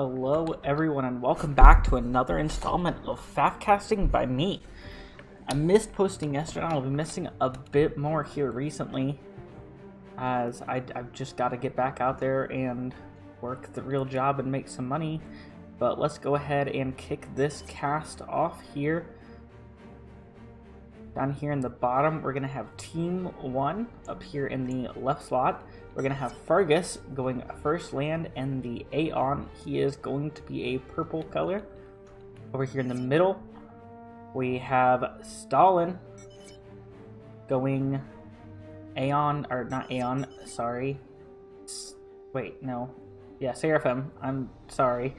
Hello everyone and welcome back to another installment of FAF casting by me. I missed posting yesterday. I'll be missing a bit more here recently as I've just got to get back out there and work the real job and make some money. But let's go ahead and kick this cast off here. Down here in the bottom, we're going to have Team 1 up here in the left slot. We're going to have Fergus going first land, and the Aeon, he is going to be a purple color. Over here in the middle, we have Stalin going Aeon, or not Aeon, sorry. Wait, no. Yeah, Seraphim, I'm sorry.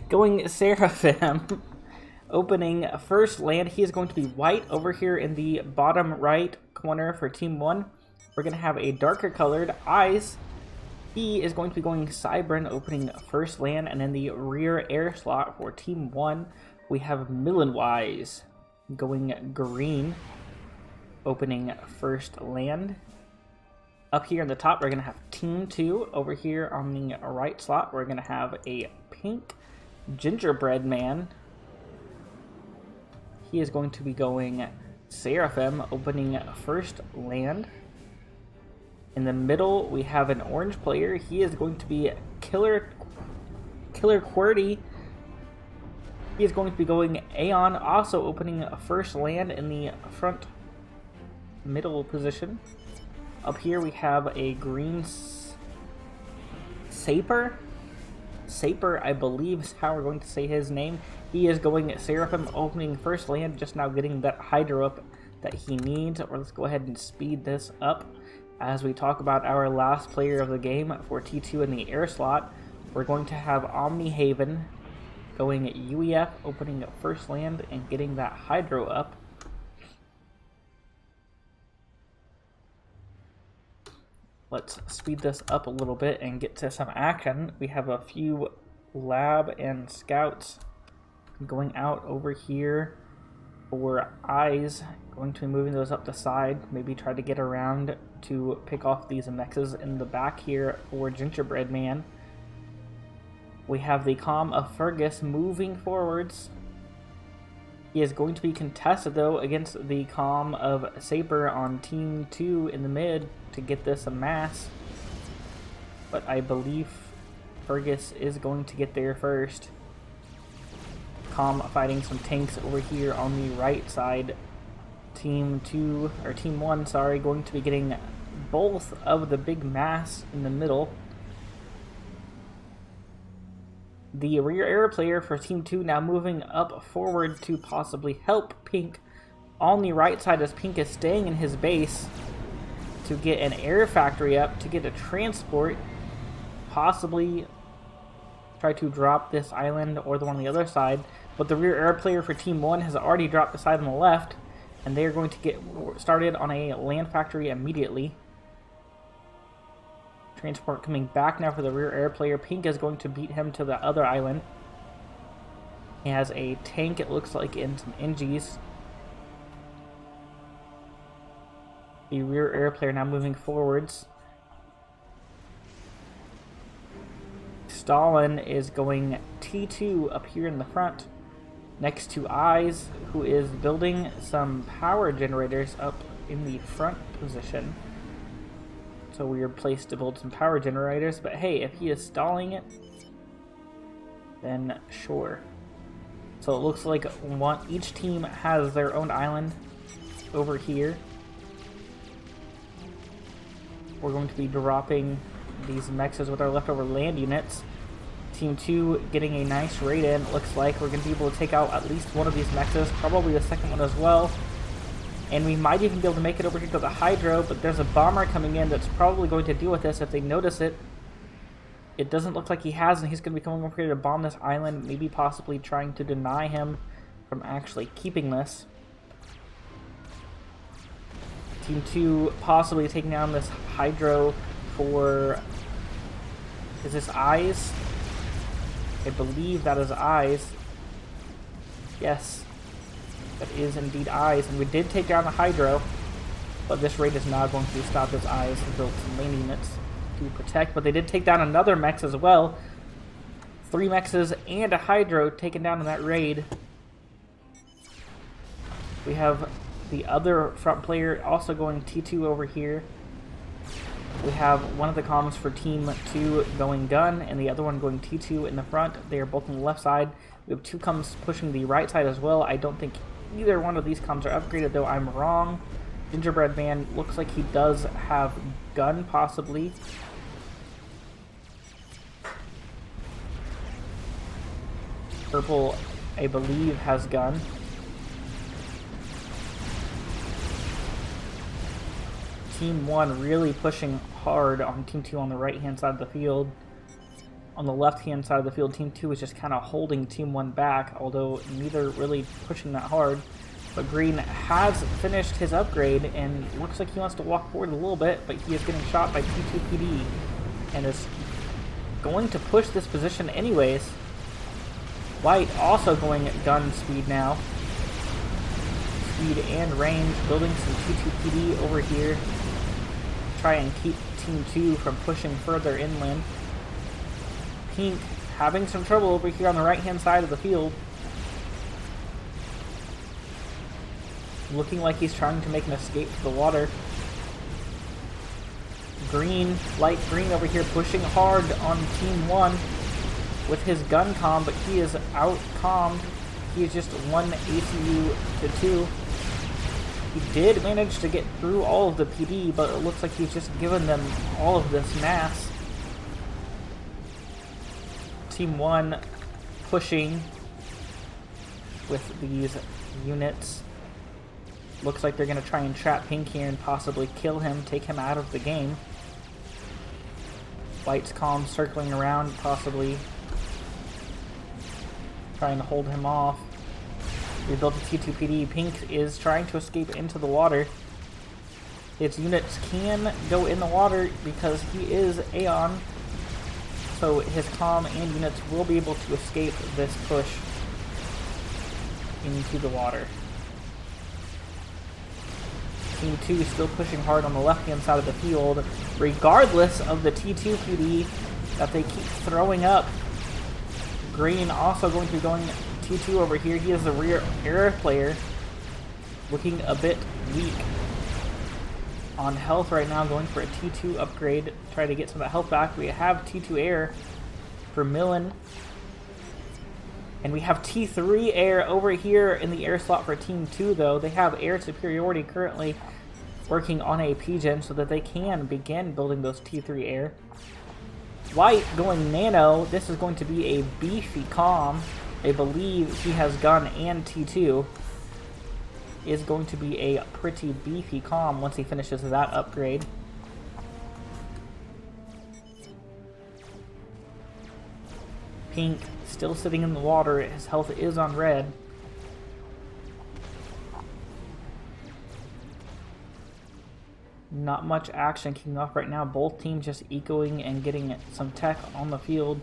Going Seraphim. Opening first land, he is going to be white. Over here in the bottom right corner for Team 1, we're going to have a darker colored Eyes. He is going to be going Cybran, opening first land. And in the rear air slot for Team 1, we have Millenwise going green, opening first land. Up here in the top, we're going to have Team 2. Over here on the right slot, we're going to have a pink gingerbread man. He is going to be going Seraphim, opening first land. In the middle, we have an orange player. He is going to be Killer QWERTY. He is going to be going Aeon, also opening first land in the front middle position. Up here, we have a green Saper. Saper, I believe is how we're going to say his name. He is going Seraphim, opening first land, just now getting that Hydro up that he needs. Or let's go ahead and speed this up as we talk about our last player of the game for T2 in the air slot. We're going to have Omnihaven going UEF, opening first land and getting that Hydro up. Let's speed this up a little bit and get to some action. We have a few lab and scouts going out over here for Eyes. Going to be moving those up the side. Maybe try to get around to pick off these mexes in the back here for Gingerbread Man. We have the Calm of Fergus moving forwards. He is going to be contested though against the Calm of Saper on Team 2 in the mid to get this a mass. But I believe Fergus is going to get there first. Calm fighting some tanks over here on the right side. Team 1, sorry, going to be getting both of the big mass in the middle. The rear air player for Team 2 now moving up forward to possibly help Pink on the right side as Pink is staying in his base to get an air factory up, to get a transport, possibly try to drop this island or the one on the other side. But the rear air player for Team 1 has already dropped the side on the left, and they are going to get started on a land factory immediately. Transport coming back now for the rear air player. Pink is going to beat him to the other island. He has a tank, it looks like, in some NGs. The rear air player now moving forwards. Stalin is going T2 up here in the front, next to Eyes, who is building some power generators up in the front position. So we are placed to build some power generators, but hey, if he is stalling it, then sure. So it looks like each team has their own island over here. We're going to be dropping these mexes with our leftover land units. Team 2 getting a nice raid in. It looks like we're going to be able to take out at least one of these mexes, probably the second one as well. And we might even be able to make it over here to the Hydro, but there's a bomber coming in that's probably going to deal with this if they notice it. It doesn't look like he has, and he's going to be coming over here to bomb this island, maybe possibly trying to deny him from actually keeping this. Team 2 possibly taking down this Hydro for... is this Eyes? I believe that is Eyes. Yes. That is indeed Eyes, and we did take down the Hydro, but this raid is not going to stop his Eyes and build some land units to protect. But they did take down another Mex as well. 3 mexes and a hydro taken down in that raid. We have the other front player also going T2 over here. We have one of the comms for Team 2 going gun, and the other one going T2 in the front. They are both on the left side. We have 2 comms pushing the right side as well. I don't think either one of these comms are upgraded, though I'm wrong. Gingerbread Man looks like he does have gun, possibly. Purple, I believe, has gun. Team 1 really pushing hard on Team 2 on the right-hand side of the field. On the left-hand side of the field, Team 2 is just kind of holding Team 1 back, although neither really pushing that hard. But Green has finished his upgrade, and looks like he wants to walk forward a little bit, but he is getting shot by T2 PD, and is going to push this position anyways. White also going at gun speed now. Speed and range, building some T2 PD over here. Try and keep Team 2 from pushing further inland. Pink having some trouble over here on the right-hand side of the field. Looking like he's trying to make an escape to the water. Green, light green over here pushing hard on Team 1 with his gun comm, but he is out-commed. He is just 1 ACU to 2. He did manage to get through all of the PD, but it looks like he's just given them all of this mass. Team 1 pushing with these units. Looks like they're going to try and trap Pink here and possibly kill him, take him out of the game. White's comm circling around, possibly trying to hold him off. We built a T2PD. Pink is trying to escape into the water. Its units can go in the water because he is Aeon, so his comm and units will be able to escape this push into the water. Team 2 is still pushing hard on the left-hand side of the field, regardless of the T2 PD that they keep throwing up. Green also going to be going T2 over here. He is the rear air player, looking a bit weak on health right now, going for a T2 upgrade, try to get some of that health back. We have T2 air for Millen, and we have T3 air over here in the air slot for Team 2, though. They have air superiority currently working on a PGen so that they can begin building those T3 air. White going nano. This is going to be a beefy comm. I believe he has gun and T2. Is going to be a pretty beefy comm once he finishes that upgrade. Pink still sitting in the water. His health is on red. Not much action kicking off right now. Both teams just ecoing and getting some tech on the field.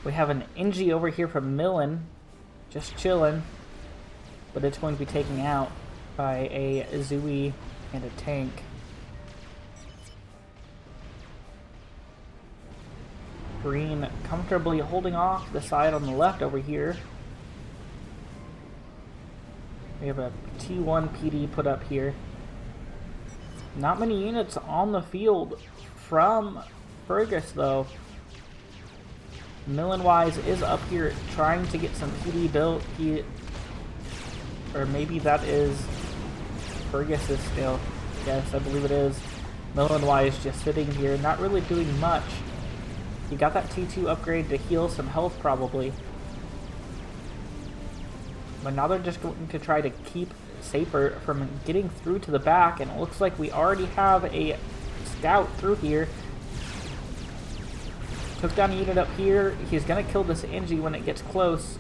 We have an NG over here from Millen, just chilling, but it's going to be taken out by a Zooey and a tank. Green comfortably holding off the side on the left over here. We have a T1 PD put up here. Not many units on the field from Fergus, though. Millen-wise is up here trying to get some PD built. Or maybe that is Fergus's still. Yes, I believe it is. Millen-wise just sitting here, not really doing much. He got that T2 upgrade to heal some health, probably. But now they're just going to try to keep Safer from getting through to the back, and it looks like we already have a scout through here. Took down a unit up here. He's going to kill this NG when it gets close.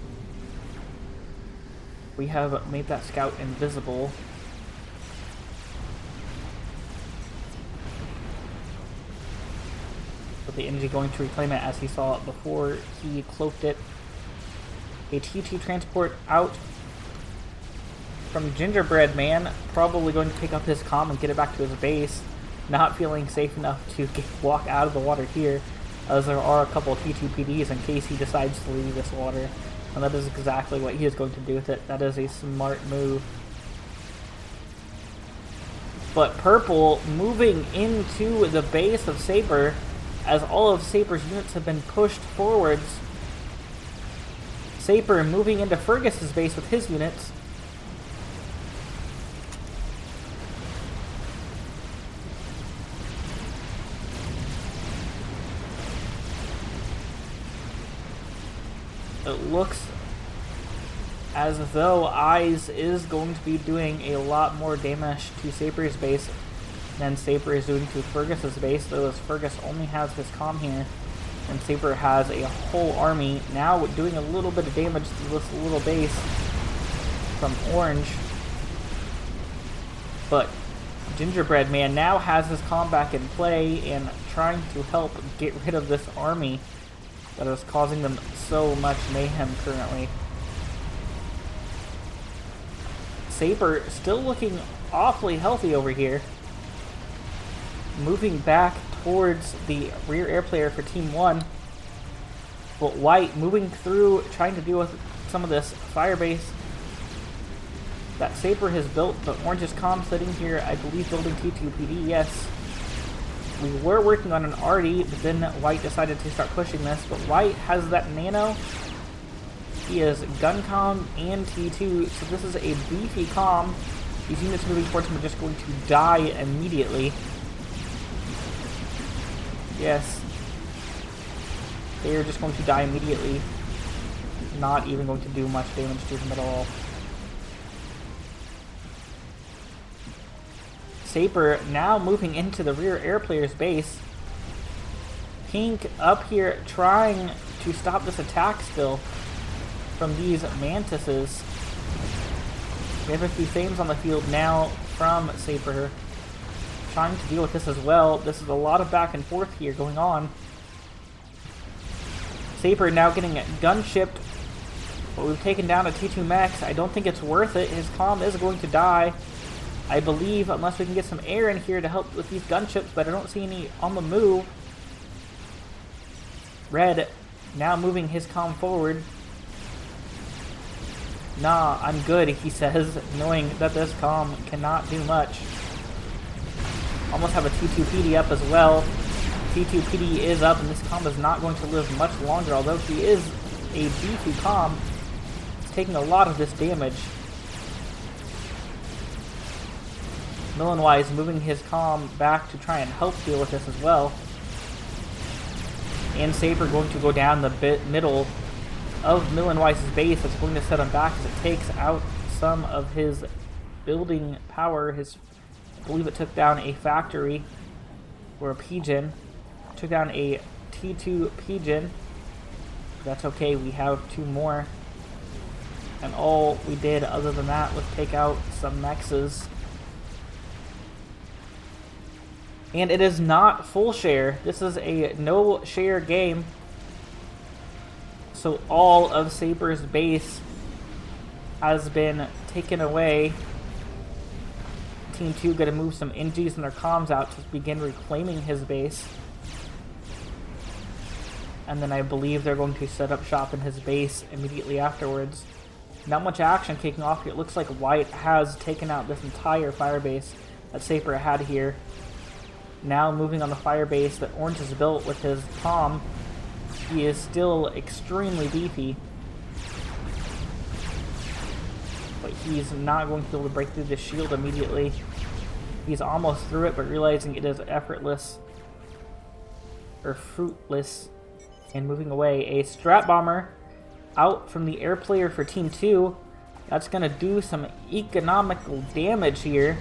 We have made that scout invisible. But the NG going to reclaim it as he saw it before he cloaked it. A T2 transport out from Gingerbread Man, probably going to pick up his comm and get it back to his base. Not feeling safe enough to walk out of the water here. as there are a couple of T2 PDs in case he decides to leave this water. And that is exactly what he is going to do with it. That is a smart move. But purple moving into the base of Saber as all of Saber's units have been pushed forwards. Saber moving into Fergus's base with his units. It looks as though Eyes is going to be doing a lot more damage to Saber's base than Saber is doing to Fergus's base, though as Fergus only has his comm here, and Saber has a whole army now doing a little bit of damage to this little base from Orange. But Gingerbread Man now has his comm back in play and trying to help get rid of this army that is causing them so much mayhem currently. Saber still looking awfully healthy over here. Moving back towards the rear air player for Team 1. But White moving through, trying to deal with some of this fire base that Saber has built, but Orange's comm sitting here, I believe, building T2 PD, yes. We were working on an RD, but then White decided to start pushing this, but White has that nano. He is gun comm and T2, so this is a beefy comm. These units moving towards him are just going to die immediately. Yes. They are just going to die immediately. Not even going to do much damage to him at all. Saber now moving into the rear air player's base. Pink up here trying to stop this attack still from these mantises. We have a few Thames on the field now from Saber, trying to deal with this as well. This is a lot of back and forth here going on. Saber now getting gun shipped, but we've taken down a T2 Max. I don't think it's worth it. His comm is going to die, I believe, unless we can get some air in here to help with these gunships, but I don't see any on the move. Red now moving his comm forward. Nah, I'm good, he says, knowing that this comm cannot do much. Almost have a T2 PD up as well. T2 PD is up, and this comm is not going to live much longer, although he is a beefy comm. He's taking a lot of this damage. Millenwise moving his comm back to try and help deal with this as well. And Saber going to go down the middle of Millenwise's base. That's going to set him back as it takes out some of his building power. I believe it took down a factory or a pigeon. Took down a T2 pigeon. That's okay, we have two more. And all we did other than that was take out some mexes. And it is not full share. This is a no share game. So all of Saber's base has been taken away. Team 2 going to move some NGs and their comms out to begin reclaiming his base. And then I believe they're going to set up shop in his base immediately afterwards. Not much action kicking off here. It looks like White has taken out this entire fire base that Saber had here. Now moving on the fire base that Orange has built with his comm. He is still extremely beefy. But he's not going to be able to break through the shield immediately. He's almost through it, but realizing it is effortless. Or fruitless. And moving away. A Strat Bomber out from the air player for Team 2. That's going to do some economical damage here.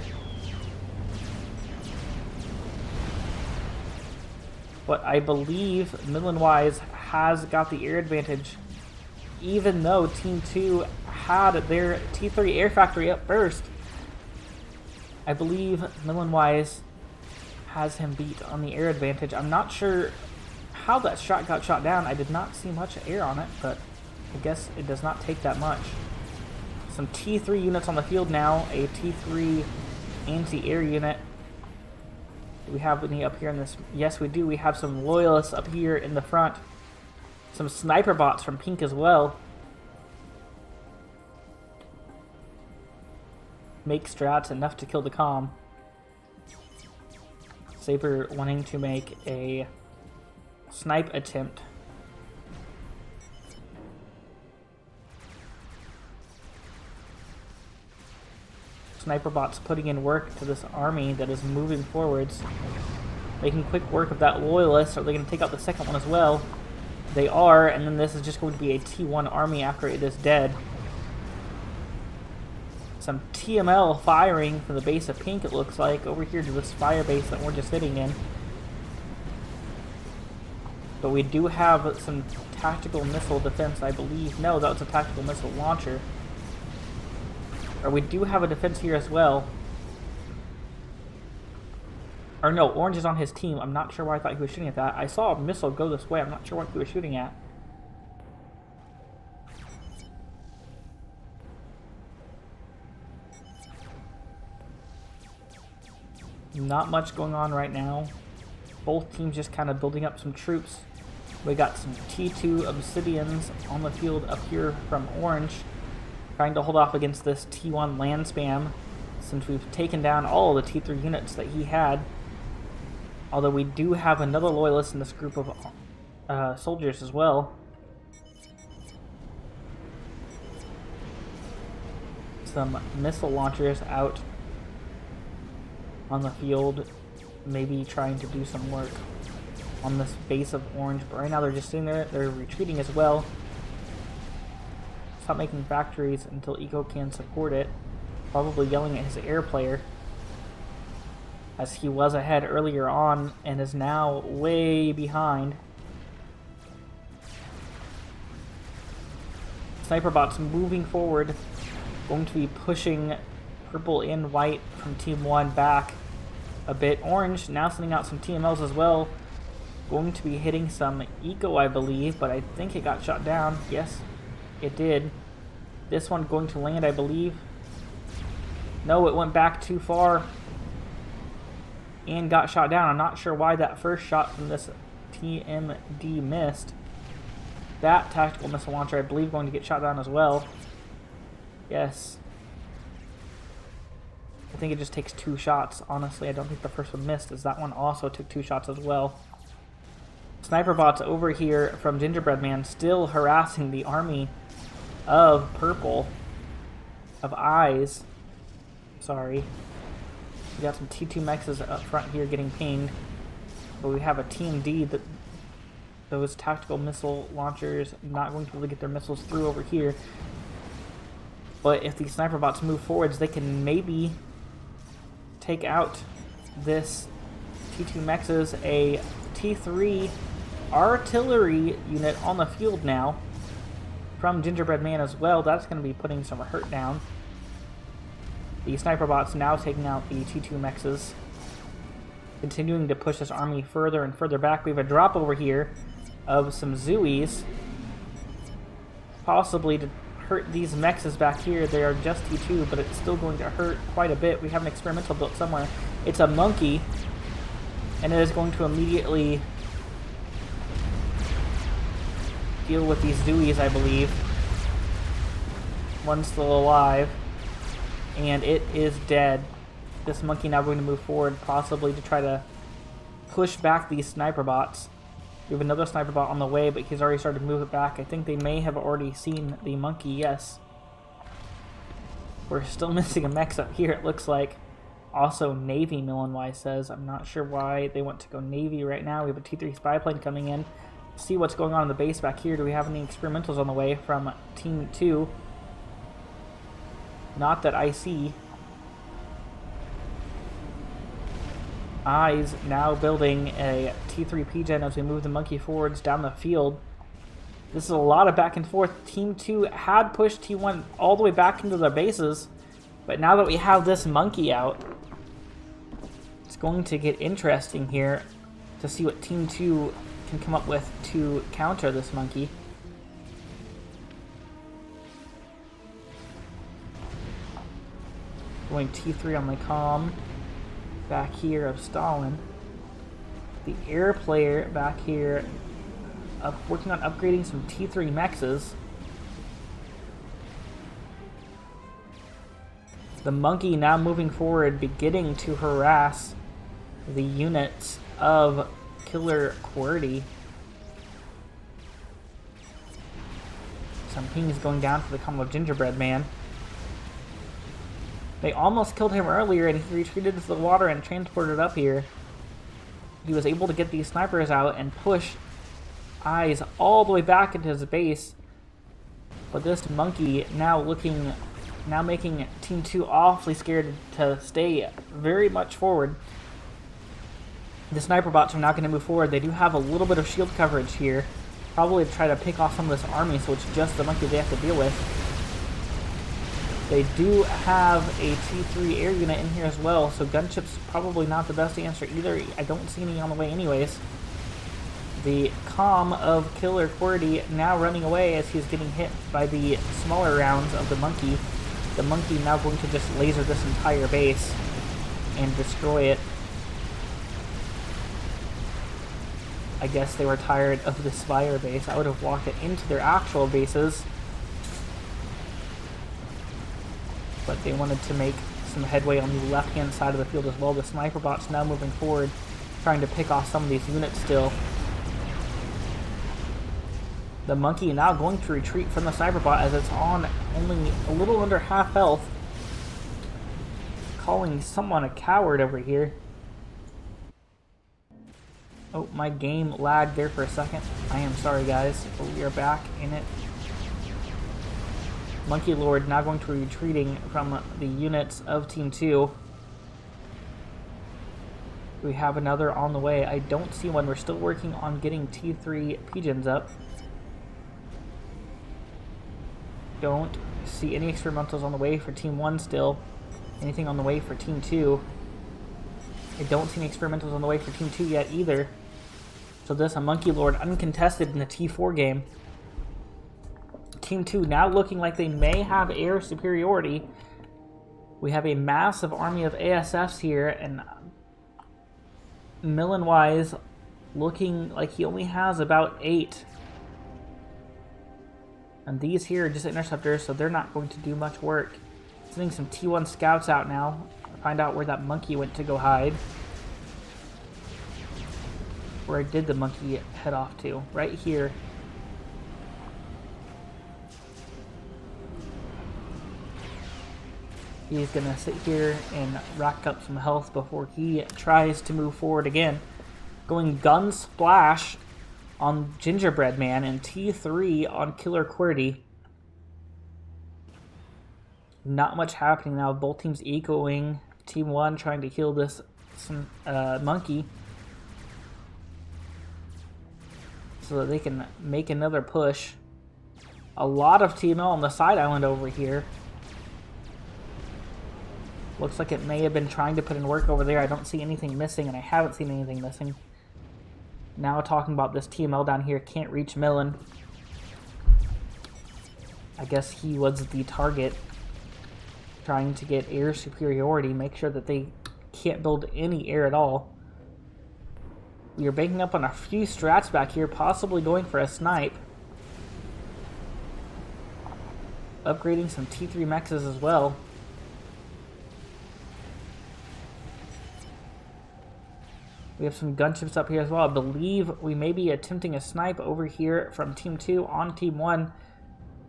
But I believe Millenwise has got the air advantage, even though Team 2 had their T3 air factory up first. I believe Millenwise has him beat on the air advantage. I'm not sure how that shot got shot down. I did not see much air on it, but I guess it does not take that much. Some T3 units on the field now, a T3 anti-air unit. Do we have any up here in this? Yes, we do. We have some loyalists up here in the front. Some sniper bots from pink as well. Make strats enough to kill the comm. Saber wanting to make a snipe attempt. Sniper bots putting in work to this army that is moving forwards. Making quick work of that loyalist. Are they going to take out the second one as well? They are, and then this is just going to be a T1 army after it is dead. Some TML firing from the base of pink, it looks like, over here to this fire base that we're just sitting in. But we do have some tactical missile defense, I believe. No, that was a tactical missile launcher. Or we do have a defense here as well. Or no, orange is on his team. I'm not sure why I thought he was shooting at that. I saw a missile go this way. I'm not sure what he was shooting at. Not much going on right now. Both teams just kind of building up some troops. We got some T2 Obsidians on the field up here from orange, trying to hold off against this T1 land spam, since we've taken down all of the T3 units that he had. Although we do have another loyalist in this group of soldiers as well. Some missile launchers out on the field, maybe trying to do some work on this base of orange, but right now they're just sitting there. They're retreating as well. Stop making factories until Eco can support it. Probably yelling at his air player, as he was ahead earlier on and is now way behind. Sniper bots moving forward, going to be pushing purple and white from Team 1 back a bit. Orange now sending out some TMLs as well. Going to be hitting some Eco, I believe, but I think it got shot down. Yes, it did. This one going to land, I believe. No, it went back too far and got shot down. I'm not sure why that first shot from this TMD missed. That tactical missile launcher, I believe, going to get shot down as well. Yes. I think it just takes 2 shots. Honestly, I don't think the first one missed, as that one also took 2 shots as well. Sniper bots over here from Gingerbread Man still harassing the army of purple, of eyes. Sorry. We got some T2 mexes up front here getting pinged, but we have a Team D that those tactical missile launchers not going to be able to get their missiles through over here. But if these sniper bots move forwards, they can maybe take out this T2 mexes. A T3 artillery unit on the field now from Gingerbread Man as well. That's going to be putting some hurt down. The sniper bots now taking out the T2 mexes, continuing to push this army further and further back. We have a drop over here of some Zooies, possibly to hurt these mexes back here. They are just T2, but it's still going to hurt quite a bit. We have an experimental built somewhere. It's a monkey, and it is going to immediately deal with these Zooies, I believe. One's still alive, and it is dead. This monkey now going to move forward, possibly to try to push back these sniper bots. We have another sniper bot on the way, but he's already started to move it back. I think they may have already seen the monkey, yes. We're still missing a mech up here, it looks like. Also, Navy, Millenwise says. I'm not sure why they want to go Navy right now. We have a T3 spy plane coming in. See what's going on in the base back here. Do we have any experimentals on the way from Team 2? Not that I see. Eyes now building a T3 PGen as we move the monkey forwards down the field. This is a lot of back and forth. Team 2 had pushed T1 all the way back into their bases, but now that we have this monkey out, it's going to get interesting here to see what Team 2 can come up with to counter this monkey. Going T3 on the comm back here of Stalin. The air player back here working on upgrading some T3 mexes. The monkey now moving forward, beginning to harass the units of Killer QWERTY. Some pings going down for the combo of Gingerbread Man. They almost killed him earlier and he retreated into the water and transported up here. He was able to get these snipers out and push Eyes all the way back into his base. But this monkey now making Team 2 awfully scared to stay very much forward. The sniper bots are not going to move forward. They do have a little bit of shield coverage here. Probably to try to pick off some of this army, so it's just the monkey they have to deal with. They do have a T3 air unit in here as well, so gunship's probably not the best answer either. I don't see any on the way anyways. The comm of Killer QWERTY now running away as he's getting hit by the smaller rounds of the monkey. The monkey now going to just laser this entire base and destroy it. I guess they were tired of this fire base. I would have walked it into their actual bases. But they wanted to make some headway on the left-hand side of the field as well. The sniper bot's now moving forward, trying to pick off some of these units still. The monkey now going to retreat from the sniper bot as it's on only a little under half health. Calling someone a coward over here. Oh, my game lagged there for a second. I am sorry, guys, but we are back in it. Monkey Lord now going to be retreating from the units of Team 2. We have another on the way. I don't see one. We're still working on getting T3 pigeons up. Don't see any experimentals on the way for Team 1 still. Anything on the way for Team 2. I don't see any experimentals on the way for Team 2 yet either. So this a Monkey Lord uncontested in the T4 game. Team 2 now looking like they may have air superiority. We have a massive army of ASFs here, and Millen-wise looking like he only has about 8. And these here are just interceptors, so they're not going to do much work. Sending some T1 scouts out now. Find out where that monkey went to go hide. Where did the monkey head off to? Right here. He's gonna sit here and rack up some health before he tries to move forward again. Going gun splash on Gingerbread Man and T3 on Killer QWERTY. Not much happening now. Both teams echoing. Team 1 trying to heal this monkey so that they can make another push. A lot of TML on the side island over here. Looks like it may have been trying to put in work over there. I don't see anything missing, and I haven't seen anything missing. Now talking about this TML down here, can't reach Millen. I guess he was the target. Trying to get air superiority, make sure that they can't build any air at all. We are banking up on a few strats back here, possibly going for a snipe. Upgrading some T3 mexes as well. We have some gunships up here as well. I believe we may be attempting a snipe over here from Team 2 on Team 1.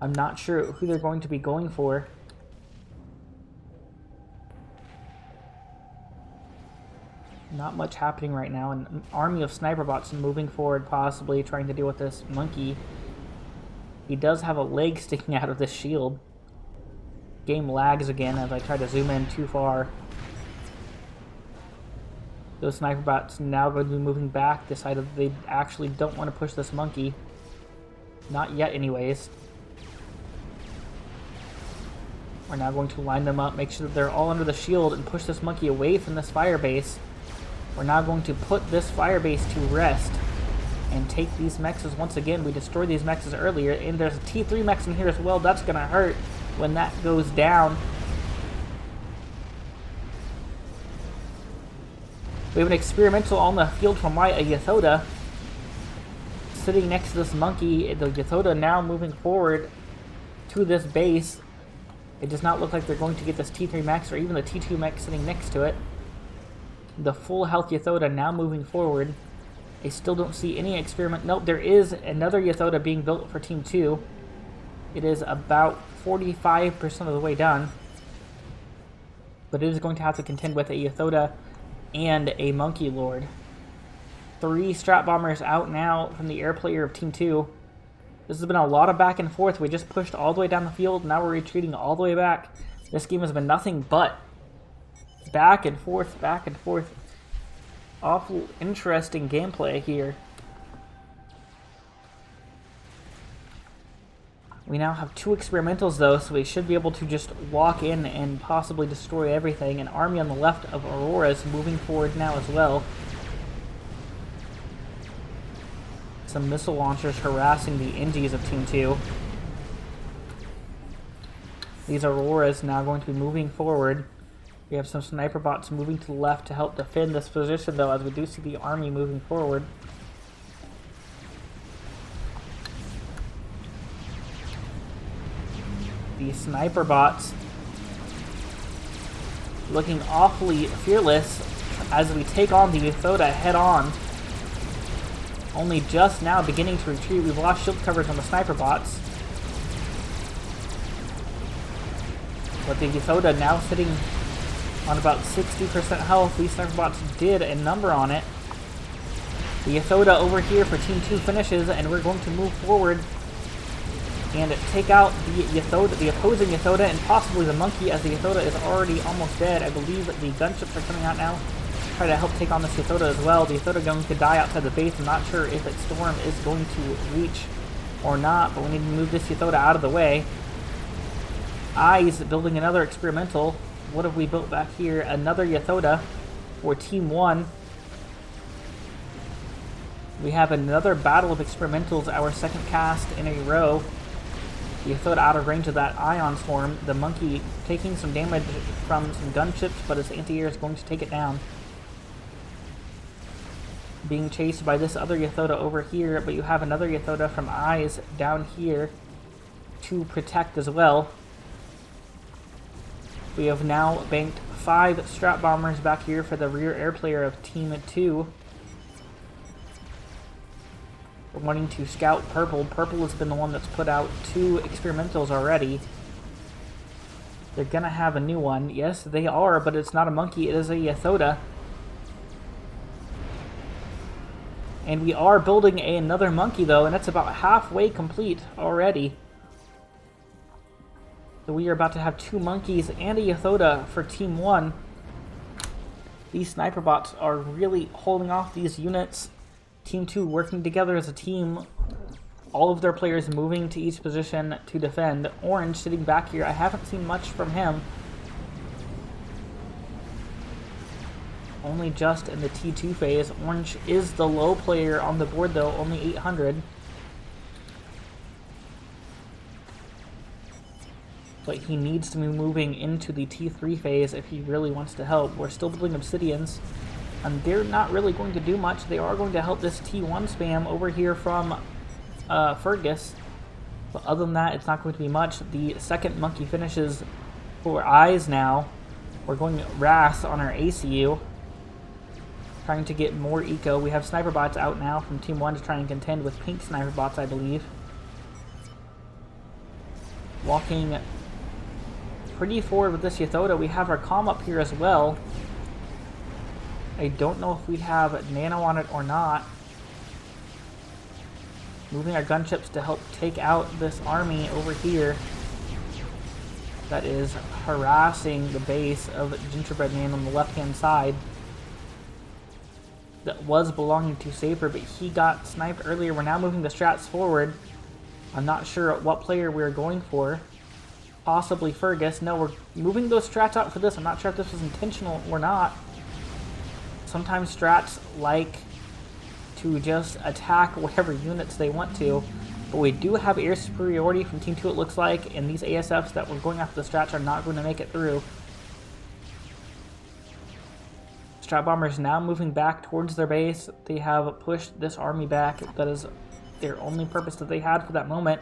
I'm not sure who they're going to be going for. Not much happening right now. An army of sniper bots moving forward, possibly trying to deal with this monkey. He does have a leg sticking out of this shield. Game lags again as I try to zoom in too far. Those sniper bots now going to be moving back, decided they actually don't want to push this monkey. Not yet anyways. We're now going to line them up, make sure that they're all under the shield, and push this monkey away from this fire base. We're now going to put this fire base to rest and take these mexes once again. We destroyed these mexes earlier, and there's a T3 mex in here as well. That's going to hurt when that goes down. We have an experimental on the field from white, a Yathoda, sitting next to this monkey. The Yathoda now moving forward to this base. It does not look like they're going to get this T3 mech or even the T2 mech sitting next to it. The full health Yathoda now moving forward. I still don't see any experiment. Nope, there is another Yathoda being built for Team 2. It is about 45% of the way done. But it is going to have to contend with a Yathoda and a Monkey Lord. 3 Strat Bombers out now from the air player of Team 2. This has been a lot of back and forth. We just pushed all the way down the field. Now we're retreating all the way back. This game has been nothing but back and forth, back and forth. Awful interesting gameplay here. We now have 2 experimentals though, so we should be able to just walk in and possibly destroy everything. An army on the left of Aurora's moving forward now as well. Some missile launchers harassing the Indies of Team 2. These Auroras now going to be moving forward. We have some sniper bots moving to the left to help defend this position though, as we do see the army moving forward. The sniper bots looking awfully fearless as we take on the Yathoda head on. Only just now beginning to retreat. We've lost shield coverage on the sniper bots. But the Yathoda now sitting on about 60% health. These sniper bots did a number on it. The Yathoda over here for Team 2 finishes, and we're going to move forward and take out the Yathoda, the opposing Yathoda, and possibly the monkey, as the Yathoda is already almost dead. I believe that the gunships are coming out now. Try to help take on this Yathoda as well. The Yathoda going to die outside the base. I'm not sure if its storm is going to reach or not, but we need to move this Yathoda out of the way. Eyes building another experimental. What have we built back here? Another Yathoda for Team 1. We have another battle of experimentals, our second cast in a row. The Yathoda out of range of that ion storm. The monkey taking some damage from some gunships, but its anti-air is going to take it down. Being chased by this other Yathoda over here, but you have another Yathoda from Eyes down here to protect as well. We have now banked 5 Strat Bombers back here for the rear air player of Team 2. We're wanting to scout Purple. Purple has been the one that's put out 2 experimentals already. They're gonna have a new one. Yes, they are, but it's not a monkey, it is a Yathoda. And we are building another monkey though, and that's about halfway complete already. So we are about to have 2 monkeys and a Yathoda for Team 1. These sniper bots are really holding off these units. Team 2 working together as a team. All of their players moving to each position to defend. Orange sitting back here. I haven't seen much from him. Only just in the T2 phase. Orange is the low player on the board though, only 800. But he needs to be moving into the T3 phase if he really wants to help. We're still building Obsidians, and they're not really going to do much. They are going to help this T1 spam over here from Fergus. But other than that, it's not going to be much. The second monkey finishes for Eyes now. We're going Wrath on our ACU. Trying to get more eco. We have sniper bots out now from Team 1 to try and contend with pink sniper bots, I believe. Walking pretty forward with this Yathoda. We have our comm up here as well. I don't know if we have nano on it or not. Moving our gunships to help take out this army over here that is harassing the base of Gingerbread Man on the left-hand side. That was belonging to Saber, but he got sniped earlier. We're now moving the strats forward. I'm not sure what player we're going for. Possibly Fergus. No, we're moving those strats out for this. I'm not sure if this was intentional or not. Sometimes strats like to just attack whatever units they want to. But we do have air superiority from Team 2, it looks like, and these ASFs that we're going after the strats are not going to make it through. Strat bombers now moving back towards their base. They have pushed this army back. That is their only purpose that they had for that moment.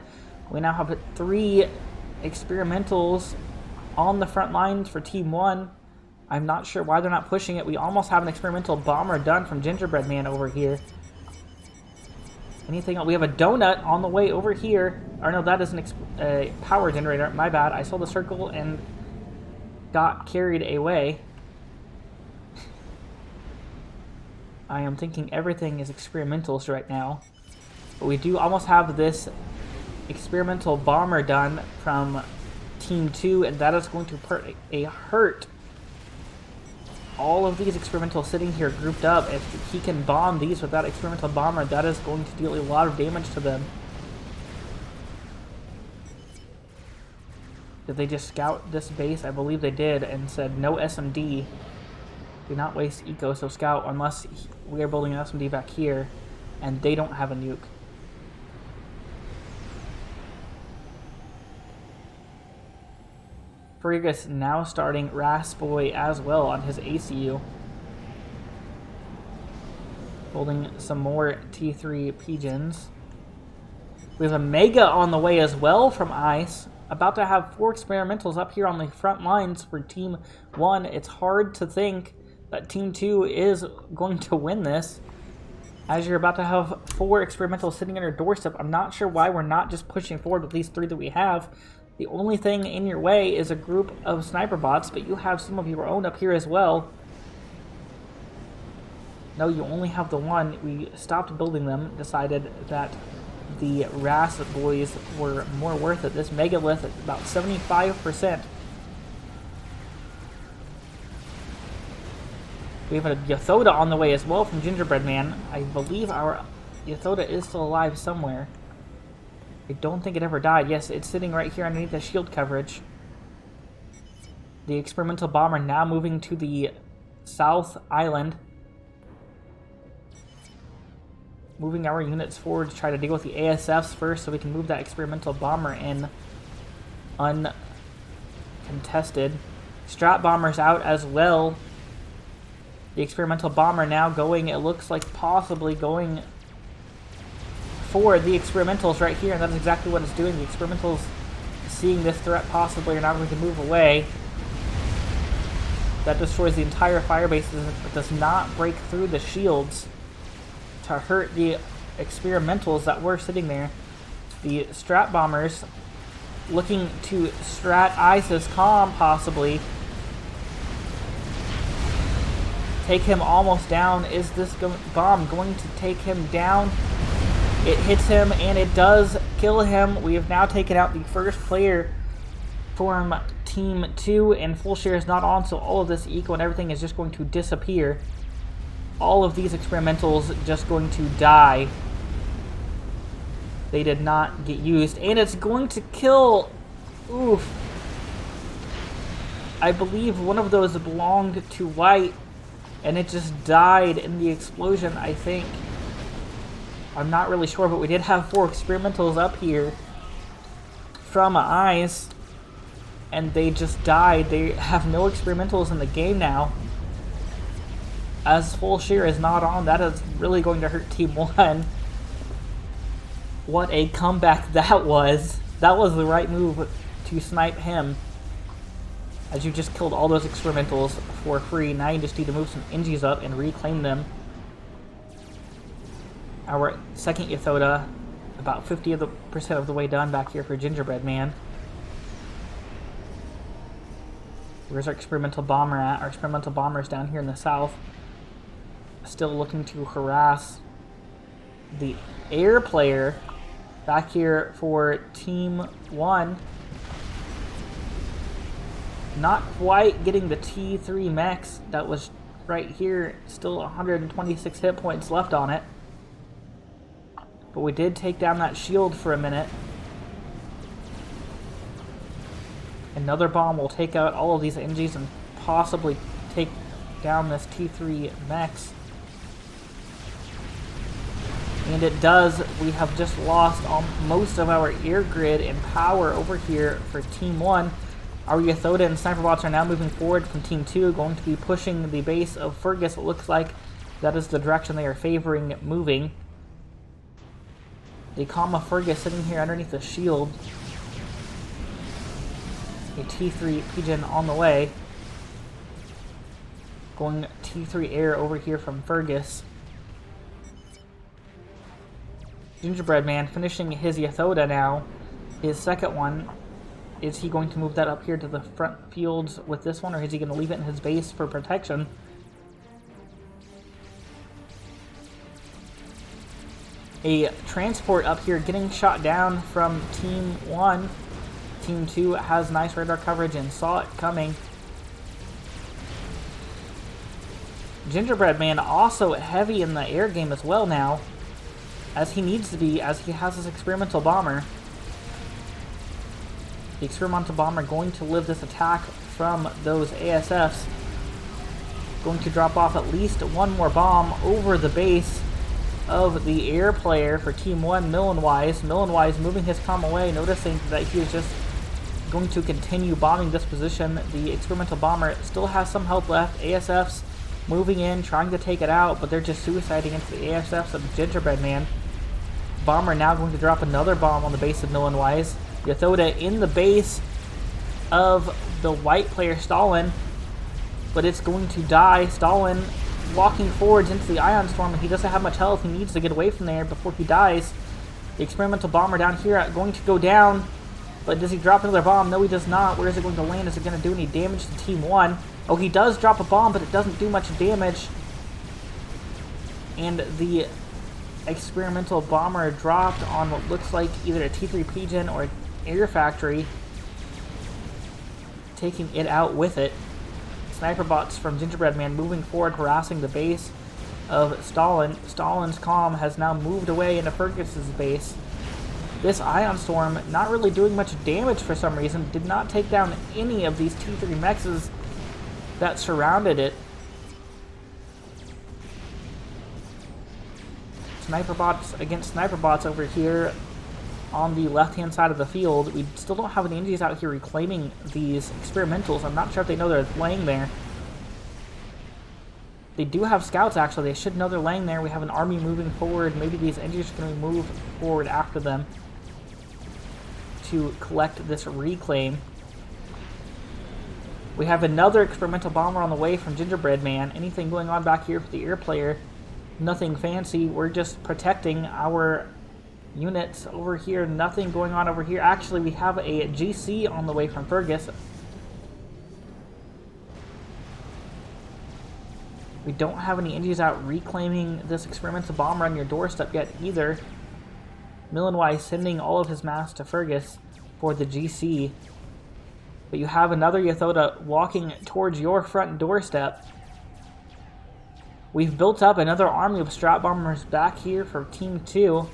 We now have 3 experimentals on the front lines for Team 1. I'm not sure why they're not pushing it. We almost have an experimental bomber done from Gingerbread Man over here. Anything else? We have a donut on the way over here. Or no, that is a power generator. My bad. I saw the circle and got carried away. I am thinking everything is experimentals right now. But we do almost have this experimental bomber done from Team 2, and that is going to hurt all of these experimentals sitting here grouped up. If he can bomb these with that experimental bomber, that is going to deal a lot of damage to them. Did they just scout this base? I believe they did, and said no SMD. Do not waste eco, so scout unless we are building an SMD back here, and they don't have a nuke. Fergus now starting Rasboy as well on his ACU. Building some more T3 pigeons. We have a Mega on the way as well from Ice. About to have 4 experimentals up here on the front lines for Team 1. It's hard to think that Team 2 is going to win this, as you're about to have 4 experimentals sitting on your doorstep. I'm not sure why we're not just pushing forward with these 3 that we have. The only thing in your way is a group of sniper bots, but you have some of your own up here as well. No, you only have the one. We stopped building them, decided that the RAS boys were more worth it. This megalith at about 75%. We have a Yathoda on the way as well from Gingerbread Man. I believe our Yathoda is still alive somewhere. I don't think it ever died. Yes, it's sitting right here underneath the shield coverage. The experimental bomber now moving to the south island. Moving our units forward to try to deal with the ASFs first so we can move that experimental bomber in uncontested. Strat bombers out as well. The experimental bomber now going, it looks like possibly going for the experimentals right here, and that's exactly what it's doing. The experimentals, seeing this threat possibly, are not going to move away. That destroys the entire firebase. It does not break through the shields to hurt the experimentals that were sitting there. The strat bombers looking to strat Isis Calm possibly. Take him almost down. Is this bomb going to take him down? It hits him, and it does kill him. We have now taken out the first player from Team 2, and full share is not on, so all of this eco and everything is just going to disappear. All of these experimentals just going to die. They did not get used, and it's going to kill... Oof. I believe one of those belonged to white, and it just died in the explosion, I think. I'm not really sure, but we did have 4 experimentals up here from Ice, and they just died. They have no experimentals in the game now. As full share is not on, that is really going to hurt Team 1. What a comeback that was. That was the right move to snipe him, as you just killed all those experimentals for free. Now you just need to move some Engis up and reclaim them. Our second Yathoda, about 50% of the way done back here for Gingerbread Man. Where's our experimental bomber at? Our experimental bomber is down here in the south. Still looking to harass the air player back here for Team 1. Not quite getting the T3 mechs. That was right here. Still 126 hit points left on it. But we did take down that shield for a minute. Another bomb will take out all of these Engis and possibly take down this T3 mechs. And it does. We have just lost most of our air grid and power over here for Team 1. Our Yathoda and Sniper bots are now moving forward from Team 2, going to be pushing the base of Fergus. It looks like that is the direction they are favoring moving. The Kama Fergus sitting here underneath the shield. A T3 Pigeon on the way. Going T3 air over here from Fergus. Gingerbread Man finishing his Yathoda now. His second one. Is he going to move that up here to the front fields with this one, or is he going to leave it in his base for protection? A transport up here getting shot down from Team 1. Team 2 has nice radar coverage and saw it coming. Gingerbread Man also heavy in the air game as well now, as he needs to be, as he has his experimental bomber. The experimental bomber going to live this attack from those ASFs. Going to drop off at least one more bomb over the base of the air player for Team 1, Millenwise. Millenwise moving his comm away, noticing that he is just going to continue bombing this position. The experimental bomber still has some health left. ASFs moving in, trying to take it out, but they're just suiciding into the ASFs of the Gingerbread Man. Bomber now going to drop another bomb on the base of Millenwise. Yathoda in the base of the white player Stalin, but it's going to die. Stalin walking forwards into the Ion Storm, and he doesn't have much health. He needs to get away from there before he dies. The experimental bomber down here going to go down, but does he drop another bomb? No, he does not. Where is it going to land? Is it going to do any damage to Team 1? Oh, he does drop a bomb, but it doesn't do much damage. And the experimental bomber dropped on what looks like either a T3 Pigeon or an air factory, taking it out with it. Sniper bots from Gingerbread Man moving forward, harassing the base of Stalin. Stalin's comm has now moved away into Fergus's base. This Ion Storm not really doing much damage for some reason. Did not take down any of these T3 mexes that surrounded it. Sniper bots against sniper bots over here on the left-hand side of the field. We still don't have any Indies out here reclaiming these experimentals. I'm not sure if they know they're laying there. They do have scouts, actually. They should know they're laying there. We have an army moving forward. Maybe these Indies are going to move forward after them to collect this reclaim. We have another experimental bomber on the way from Gingerbread Man. Anything going on back here for the air player? Nothing fancy. We're just protecting our units over here. Nothing going on over here. Actually, we have a GC on the way from Fergus. We don't have any Indies out reclaiming this experimental bomber on your doorstep yet either. Millenwise sending all of his mass to Fergus for the GC. But you have another Yathoda walking towards your front doorstep. We've built up another army of Strat Bombers back here for Team 2.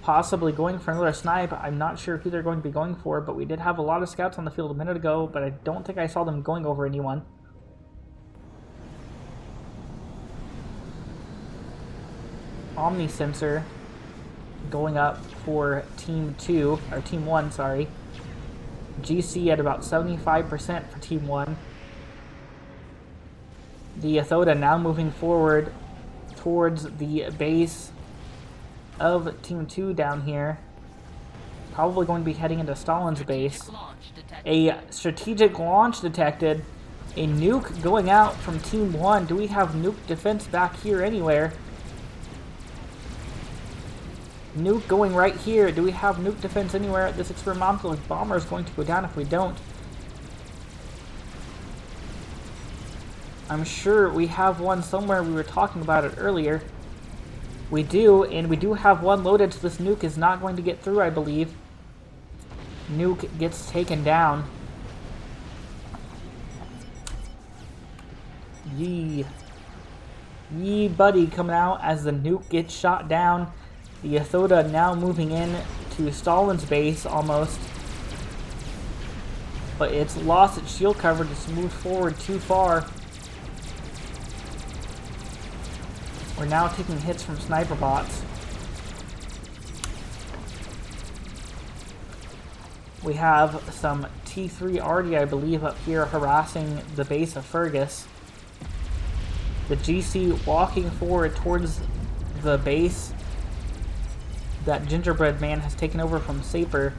Possibly going for another snipe. I'm not sure who they're going to be going for, but we did have a lot of scouts on the field a minute ago, but I don't think I saw them going over anyone. Omni Sensor going up for Team 2, or Team 1, sorry. GC at about 75% for Team 1. The Yathoda now moving forward towards the base of Team 2 down here. Probably going to be heading into Stalin's base. A strategic launch detected. A nuke going out from Team 1. Do we have nuke defense back here anywhere? Nuke going right here. Do we have nuke defense anywhere? This experimental bomber is going to go down if we don't. I'm sure we have one somewhere. We were talking about it earlier. We do, and we do have one loaded, so this nuke is not going to get through, I believe. Nuke gets taken down. Yee buddy coming out as the nuke gets shot down. The Yathoda now moving in to Stalin's base almost. But it's lost its shield coverage. It's moved forward too far. We're now taking hits from sniper bots. We have some T3 already, I believe, up here harassing the base of Fergus. The GC walking forward towards the base that Gingerbread Man has taken over from Saper.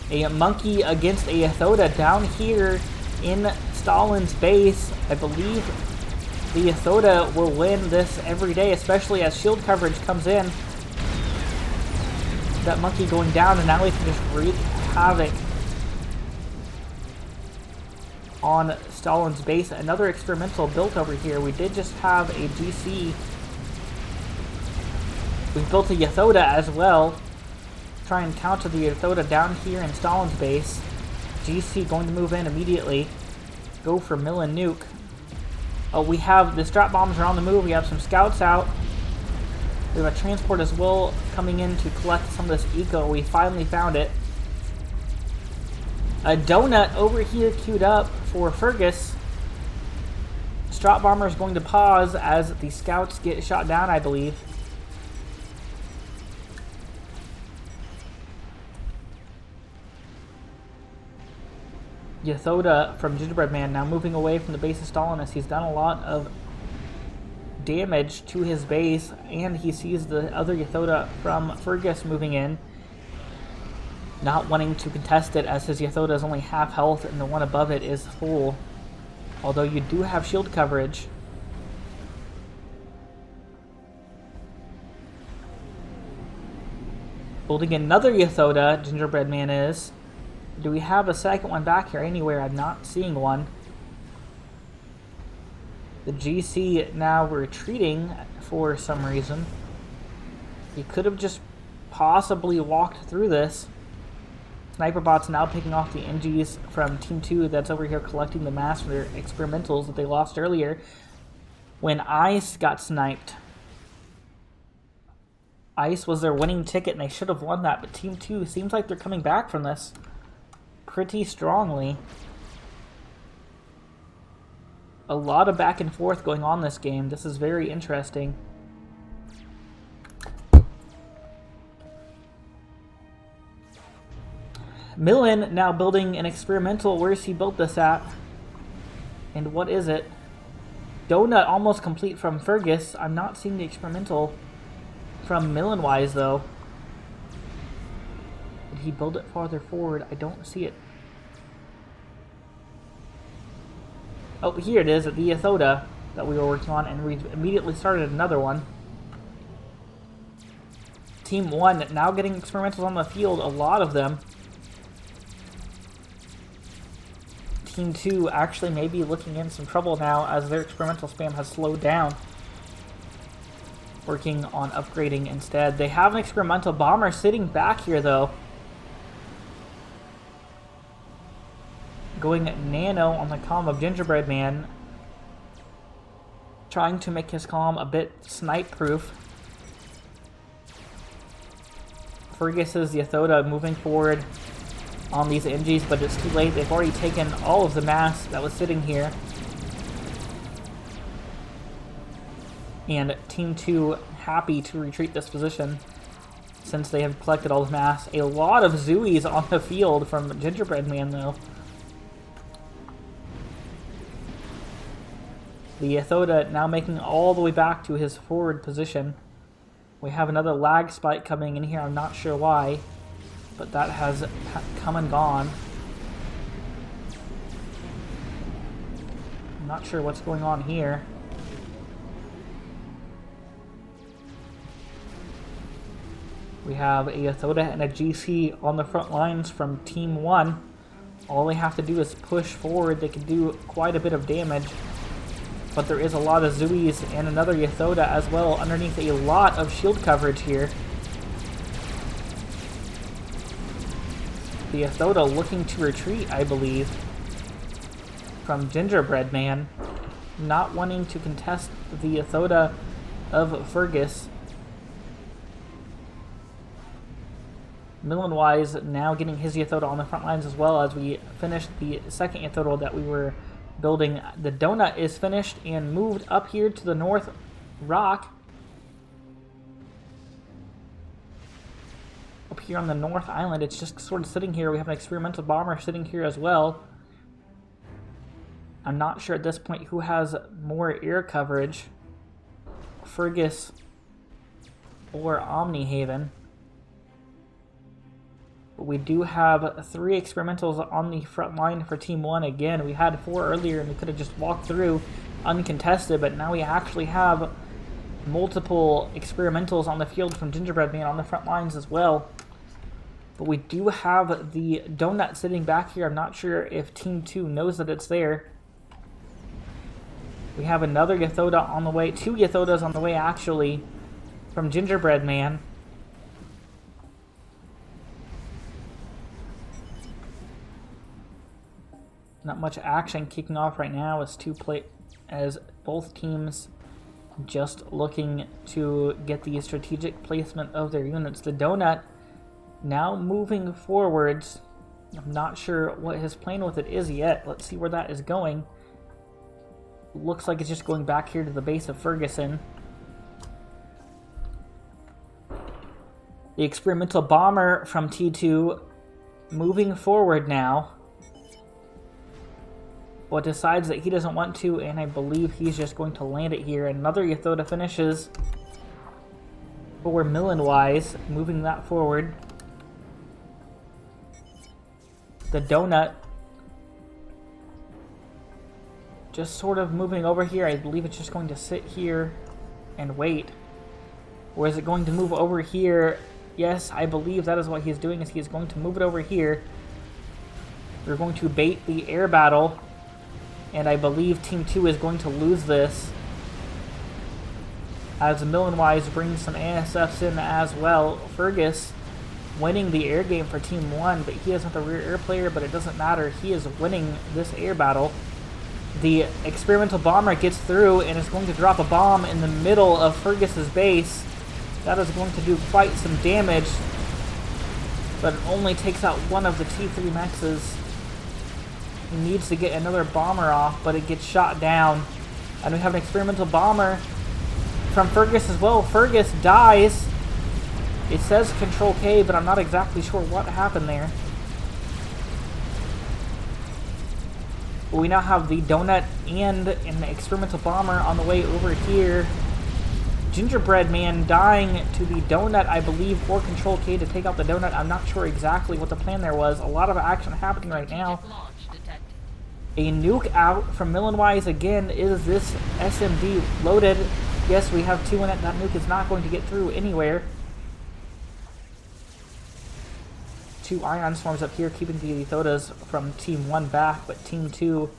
A monkey against a Yathoda down here in Stalin's base. I believe the Yathoda will win this every day, especially as shield coverage comes in. That monkey going down, and now we can just wreak havoc on Stalin's base. Another experimental built over here. We did just have a GC. We built a Yathoda as well. Try and counter the Yathoda down here in Stalin's base. GC going to move in immediately. Go for mill and nuke. Oh, we have the strap bombs are on the move. We have some scouts out. We have a transport as well coming in to collect some of this eco. We finally found it. A donut over here queued up for Fergus. Strap bomber is going to pause as the scouts get shot down, I believe. Yathoda from Gingerbread Man now moving away from the base of Stalin as he's done a lot of damage to his base, and he sees the other Yathoda from Fergus moving in, not wanting to contest it as his Yathoda is only half health and the one above it is full, although you do have shield coverage. Building another Yathoda, Gingerbread Man is. Do we have a second one back here anywhere? I'm not seeing one. The GC now retreating for some reason. He could have just possibly walked through this. Sniper bot's now picking off the NGs from Team 2 that's over here collecting the mass for their experimentals that they lost earlier when Ice got sniped. Ice was their winning ticket and they should have won that, but Team 2 seems like they're coming back from this pretty strongly. A lot of back and forth going on this game. This is very interesting. Millen now building an experimental. Where's he built this at? And what is it? Donut almost complete from Fergus. I'm not seeing the experimental from Millen-wise though. Did he build it farther forward? I don't see it. Oh, here it is, the Yathoda that we were working on, and we immediately started another one. Team 1 now getting experimentals on the field, a lot of them. Team 2 actually may be looking in some trouble now as their experimental spam has slowed down. Working on upgrading instead. They have an experimental bomber sitting back here though. Going nano on the comm of Gingerbread Man. Trying to make his comm a bit snipe proof. Fergus's Yathoda moving forward on these NGs, but it's too late. They've already taken all of the mass that was sitting here. And Team 2 happy to retreat this position since they have collected all the mass. A lot of Zooies on the field from Gingerbread Man though. The Yathoda now making all the way back to his forward position. We have another lag spike coming in here. I'm not sure why, but that has come and gone. I'm not sure what's going on here. We have a Yathoda and a GC on the front lines from Team 1. All they have to do is push forward. They can do quite a bit of damage. But there is a lot of Zooies and another Yathoda as well underneath a lot of shield coverage here. The Yathoda looking to retreat, I believe, from Gingerbread Man. Not wanting to contest the Yathoda of Fergus. Millen-wise now getting his Yathoda on the front lines as well as we finish the second Yathoda that we were building. The donut is finished and moved up here to the north rock. up here on the North Island. It's just sort of sitting here. We have an experimental bomber sitting here as well. I'm not sure at this point who has more air coverage, Fergus or Omnihaven. But we do have 3 experimentals on the front line for Team 1. Again, we had 4 earlier and we could have just walked through uncontested, but now we actually have multiple experimentals on the field from Gingerbread Man on the front lines as well. But we do have the donut sitting back here. I'm not sure if Team 2 knows that it's there. We have another Yathoda on the way, 2 Yathodas on the way actually, from Gingerbread Man. Not much action kicking off right now as both teams just looking to get the strategic placement of their units. The donut now moving forwards. I'm not sure what his plan with it is yet. Let's see where that is going. Looks like it's just going back here to the base of Ferguson. The experimental bomber from T2 moving forward now, but decides that he doesn't want to, and I believe he's just going to land it here. Another Yathoda finishes for Millenwise, moving that forward. The donut just sort of moving over here. I believe it's just going to sit here and wait. Or is it going to move over here? Yes, I believe that is what he's doing, is he's going to move it over here. We're going to bait the air battle, and I believe Team 2 is going to lose this, as Millenwise brings some ASFs in as well. Fergus winning the air game for Team 1, but he isn't the rear air player, but it doesn't matter. He is winning this air battle. The experimental bomber gets through and is going to drop a bomb in the middle of Fergus's base. That is going to do quite some damage, but it only takes out one of the T3 mexes. He needs to get another bomber off, but it gets shot down. And we have an experimental bomber from Fergus as well. Fergus dies. It says Control K, but I'm not exactly sure what happened there. But we now have the donut and an experimental bomber on the way over here. Gingerbread Man dying to the donut, I believe, or Control K to take out the donut. I'm not sure exactly what the plan there was. A lot of action happening right now. A nuke out from Millenwise again. Is this SMD loaded? Yes, we have 2 in it. That nuke is not going to get through anywhere. 2 ion swarms up here, keeping the Yathodas from Team 1 back, but Team 2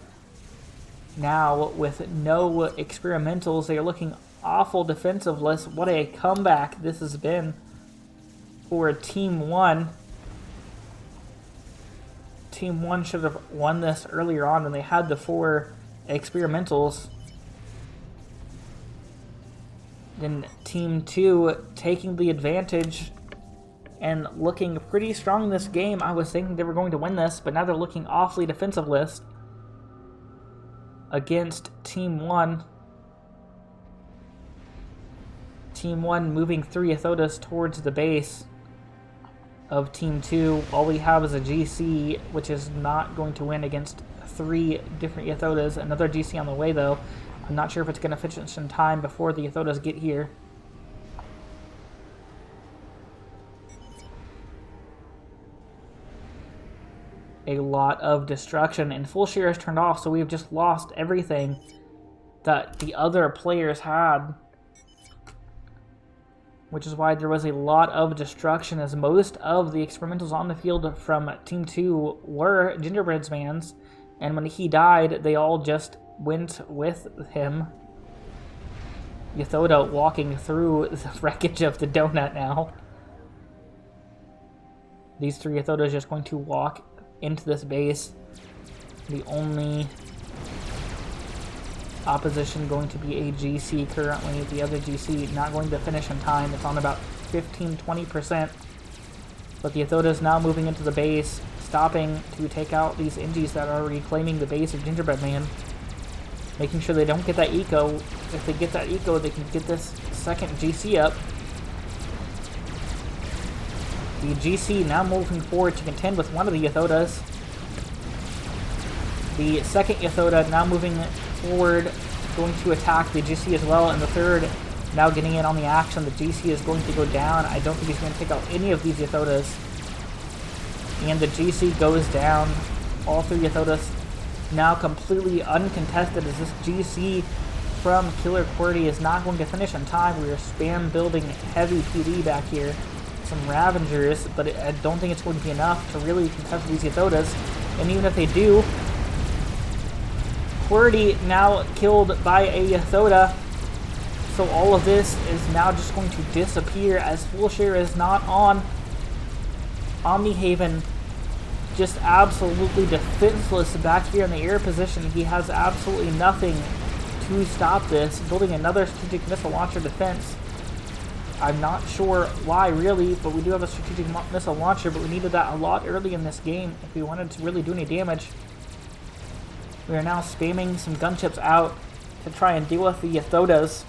now with no experimentals. They are looking awful defensiveless. What a comeback this has been for Team 1. Team 1 should have won this earlier on when they had the 4 experimentals. Then Team 2 taking the advantage and looking pretty strong this game. I was thinking they were going to win this, but now they're looking awfully defensiveless against Team 1. Team 1 moving 3 Yathodas towards the base of Team 2. All we have is a GC, which is not going to win against 3 different Yathodas. Another GC on the way, though. I'm not sure if it's going to finish in time before the Yathodas get here. A lot of destruction, and full share is turned off, so we've just lost everything that the other players had. Which is why there was a lot of destruction, as most of the experimentals on the field from Team 2 were Gingerbread Man's, and when he died, they all just went with him. Yathoda walking through the wreckage of the donut now. These 3 Yathodas just going to walk into this base. The only opposition going to be a GC currently. The other GC not going to finish in time. It's on about 15-20%. But the Yathoda is now moving into the base, stopping to take out these NGs that are reclaiming the base of Gingerbread Man. Making sure they don't get that eco. If they get that eco, they can get this second GC up. The The GC now moving forward to contend with one of the Yathodas. The second Yathoda now moving forward, going to attack the GC as well, and the third now getting in on the action. The GC is going to go down. I don't think he's going to take out any of these Yathodas. And the GC goes down. All three Yathodas now completely uncontested, as this GC from Killer QWERTY is not going to finish in time. We are spam building heavy PD back here. Some Ravengers, but I don't think it's going to be enough to really contest these Yathodas. And even if they do, QWERTY now killed by a Yathoda. So all of this is now just going to disappear, as Fullshare is not on. Omnihaven just absolutely defenseless back here in the air position. He has absolutely nothing to stop this. Building another strategic missile launcher defense. I'm not sure why really, but we do have a strategic missile launcher, but we needed that a lot early in this game if we wanted to really do any damage. We are now spamming some gunships out to try and deal with the Yathodas,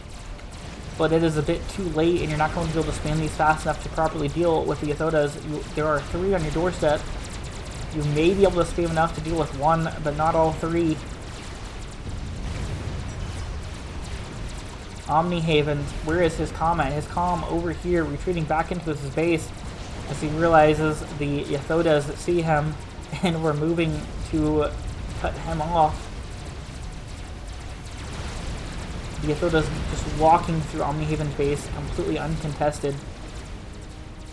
but it is a bit too late, and you're not going to be able to spam these fast enough to properly deal with the Yathodas. There are 3 on your doorstep. You may be able to spam enough to deal with 1, but not all 3. Omnihaven, where is his comm at? His comm over here, retreating back into his base as he realizes the Yathodas see him, and we're moving to cut him off. The Yathoda's just walking through Omnihaven's base, completely uncontested.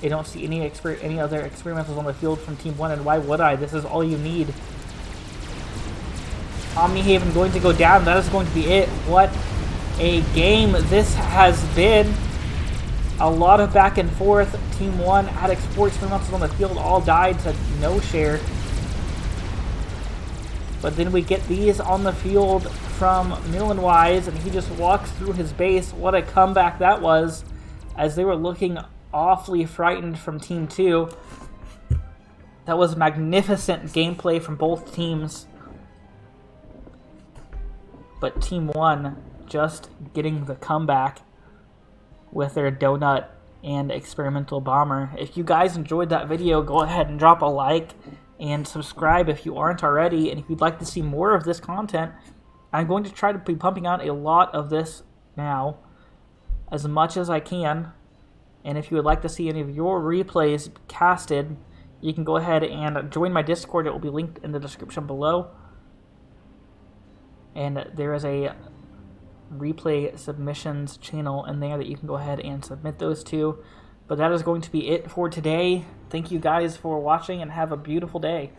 I don't see any other experimentals on the field from Team 1, and why would I? This is all you need. Omnihaven going to go down. That is going to be it. What a game this has been. A lot of back and forth. Team 1 had 4 experimentals on the field, all died to no share. But then we get these on the field from Milanwise, and he just walks through his base. What a comeback that was, as they were looking awfully frightened from Team 2. That was magnificent gameplay from both teams. But Team 1 just getting the comeback with their donut and experimental bomber. If you guys enjoyed that video, go ahead and drop a like and subscribe if you aren't already. And if you'd like to see more of this content, I'm going to try to be pumping out a lot of this now, as much as I can. And if you would like to see any of your replays casted, you can go ahead and join my Discord. It will be linked in the description below. And there is a replay submissions channel in there that you can go ahead and submit those to. But that is going to be it for today. Thank you guys for watching, and have a beautiful day.